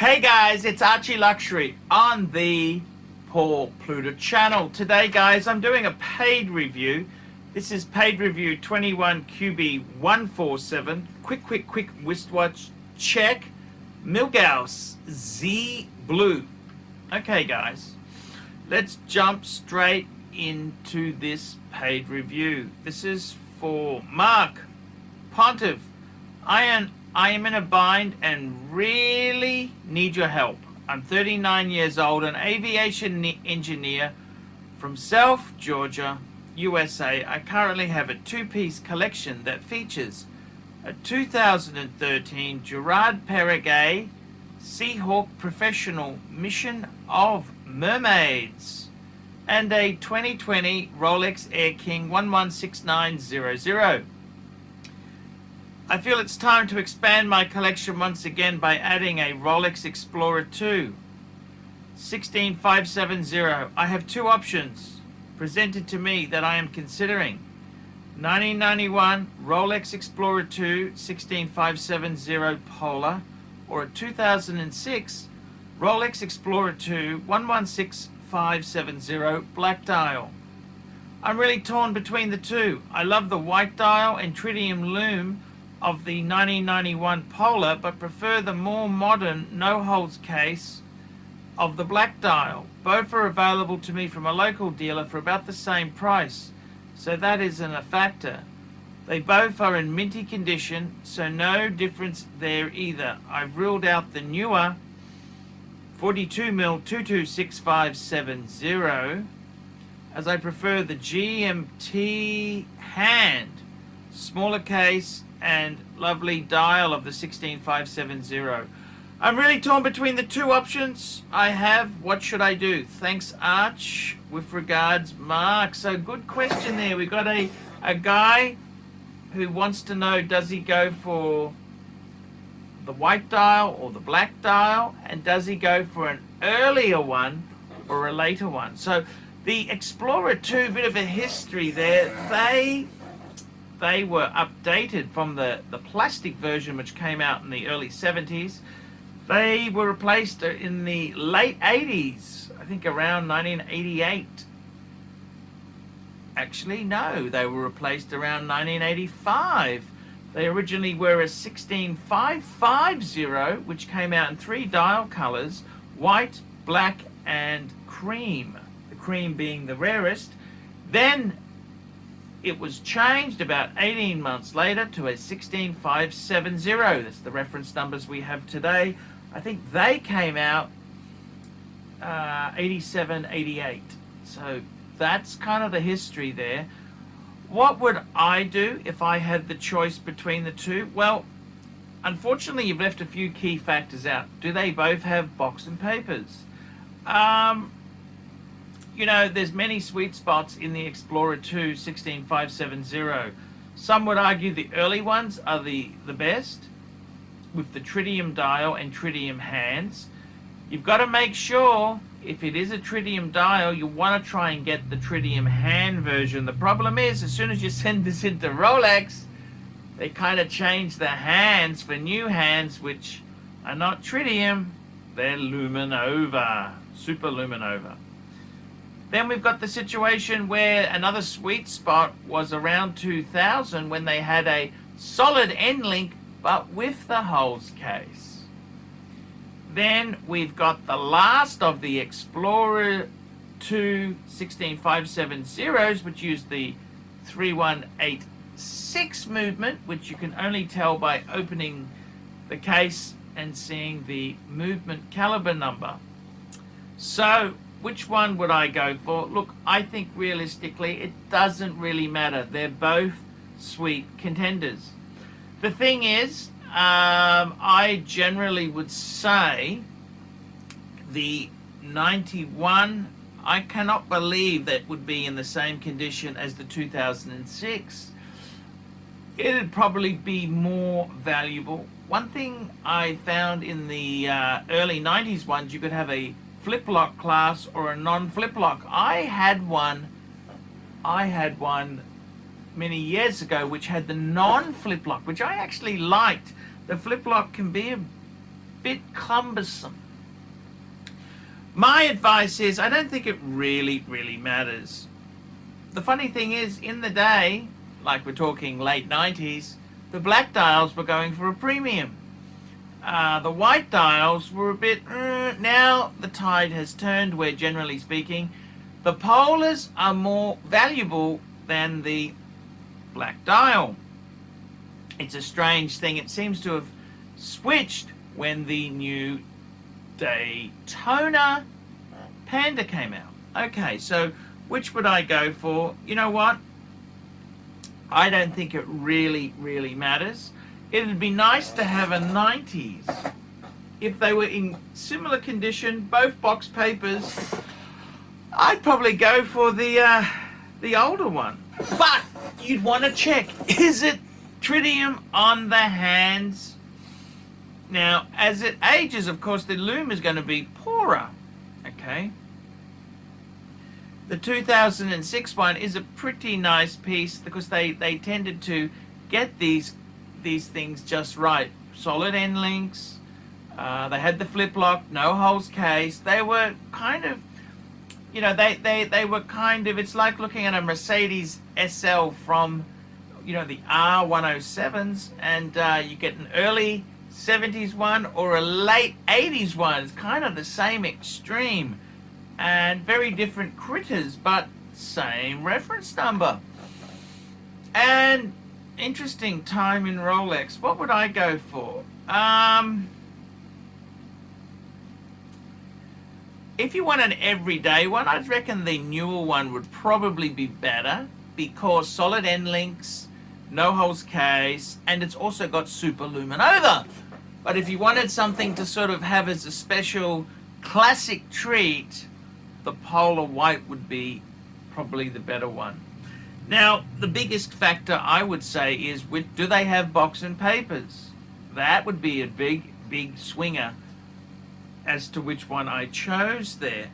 Hey guys, it's ArchieLuxury on the Paul Pluta channel. Today guys, I'm doing a paid review. This is paid review 21QB147. Quick wristwatch check. Milgauss Z Blue. Okay guys, let's jump straight into this paid review. This is for Mark Pontiff. I am in a bind and really need your help. I'm 39 years old, an aviation engineer from South Georgia, USA. I currently have a two-piece collection that features a 2013 Gerard Perregay Seahawk Professional Mission of Mermaids and a 2020 Rolex Air King 116900. I feel it's time to expand my collection once again by adding a Rolex Explorer 2 16570. I have two options presented to me that I am considering: 1991 Rolex Explorer 2 16570 Polar, or a 2006 Rolex Explorer 2 116570 Black Dial. I'm really torn between the two. I love the white dial and tritium lume of the 1991 Polar, but prefer the more modern no-holds case of the black dial. Both are available to me from a local dealer for about the same price, so that isn't a factor. They both are in minty condition, so no difference there either. I've ruled out the newer 42mm 226570 as I prefer the GMT hand, smaller case and lovely dial of the 16570. I'm really torn between the two options I have. What should I do? Thanks, Arch. With regards, Mark. So good question there. We got a guy who wants to know, does he go for the white dial or the black dial, and does he go for an earlier one or a later one? So the Explorer 2, bit of a history there. They were updated from the plastic version, which came out in the early 70s. They were replaced in the late 80s, I think around 1988. Actually, no, they were replaced around 1985. They originally were a 16550, which came out in three dial colors: white, black, and cream. The cream being the rarest. Then it was changed about 18 months later to a 16570. That's the reference numbers we have today. I think they came out 87, 88. So that's kind of the history there. What would I do if I had the choice between the two? Well, unfortunately, you've left a few key factors out. Do they both have box and papers? You know, there's many sweet spots in the Explorer 2 16570. Some would argue the early ones are the best, with the tritium dial and tritium hands. You've got to make sure, if it is a tritium dial, you want to try and get the tritium hand version. The problem is, as soon as you send this into Rolex, they kind of change the hands for new hands, which are not tritium, they're luminova, super luminova. Then we've got the situation where another sweet spot was around 2000, when they had a solid end link but with the holes case. Then we've got the last of the Explorer 2 16570s, which use the 3186 movement, which you can only tell by opening the case and seeing the movement caliber number. So which one would I go for? Look, I think realistically it doesn't really matter. They're both sweet contenders. The thing is, I generally would say the 91, I cannot believe that would be in the same condition as the 2006. It'd probably be more valuable. One thing I found in the early 90s ones, you could have a flip-lock class or a non-flip-lock. I had one many years ago which had the non-flip-lock, which I actually liked. The flip-lock can be bit cumbersome. My advice is, I don't think it really matters. The funny thing is, in the day, like we're talking late 90s, the black dials were going for a premium. The white dials were a bit, now the tide has turned where, generally speaking, the polars are more valuable than the black dial. It's a strange thing. It seems to have switched when the new Daytona Panda came out. Okay, so which would I go for? You know what? I don't think it really matters. It'd be nice to have a 90s. If they were in similar condition, both box papers, I'd probably go for the older one. But you'd want to check, is it tritium on the hands? Now, as it ages, of course, the lume is going to be poorer. Okay. The 2006 one is a pretty nice piece because they tended to get these things just right. Solid end links. They had the flip lock, no holes case. They were kind of, you know, they were kind of, it's like looking at a Mercedes SL from, you know, the R107s, and you get an early 70s one or a late 80s one. It's kind of the same extreme and very different critters, but same reference number. And interesting time in Rolex. What would I go for? If you want an everyday one, I'd reckon the newer one would probably be better because solid end links, no holes case, and it's also got super luminova. But if you wanted something to sort of have as a special classic treat, the polar white would be probably the better one. Now, the biggest factor I would say is, do they have box and papers? That would be a big swinger as to which one I chose there.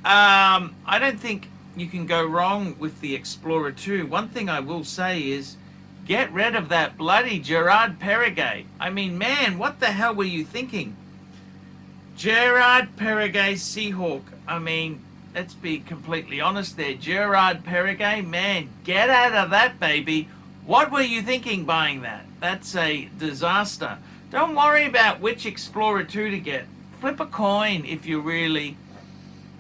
I don't think you can go wrong with the Explorer 2. One thing I will say is, get rid of that bloody Gerard Perregay. I mean, man, what the hell were you thinking? Gerard Perregay Seahawk. I mean, let's be completely honest there. Gerard Perregay, man, get out of that, baby. What were you thinking buying that? That's a disaster. Don't worry about which Explorer 2 to get. Flip a coin if you're really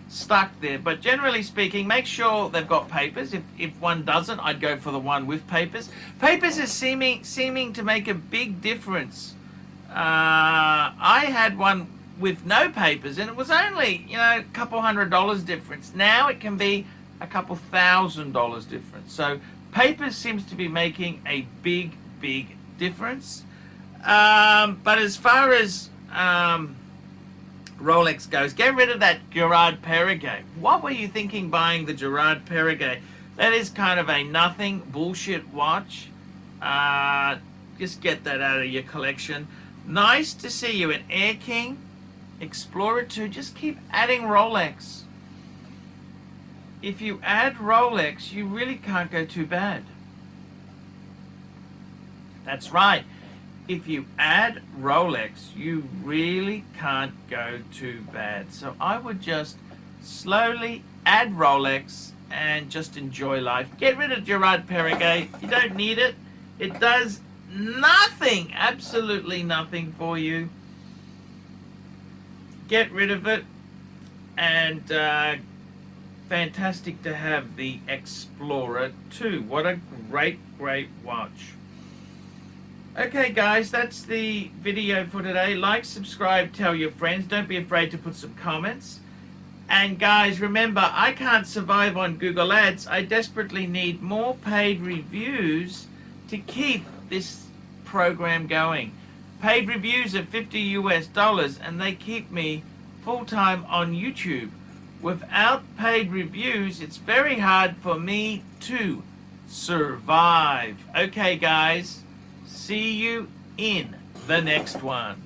stuck there. But generally speaking, make sure they've got papers. If one doesn't, I'd go for the one with papers. Papers is seeming to make a big difference. I had one with no papers, and it was only, you know, a couple $100 difference. Now it can be a couple $1,000 difference. So papers seems to be making a big difference. But as far as Rolex goes, get rid of that Gerard Perregay. What were you thinking buying the Gerard Perregay? That is kind of a nothing bullshit watch. Just get that out of your collection. Nice to see you in Air King, Explorer 2. Just keep adding Rolex. If you add Rolex, you really can't go too bad. That's right. If you add Rolex, you really can't go too bad. So I would just slowly add Rolex and just enjoy life. Get rid of Gerard Perregay. You don't need it. It does nothing, absolutely nothing for you. Get rid of it. And fantastic to have the Explorer 2. What a great watch. Okay guys, that's the video for today. Like, subscribe, tell your friends. Don't be afraid to put some comments. And guys, remember, I can't survive on Google Ads. I desperately need more paid reviews to keep this program going. Paid reviews are $50 and they keep me full-time on YouTube. Without paid reviews, it's very hard for me to survive. Okay guys, see you in the next one.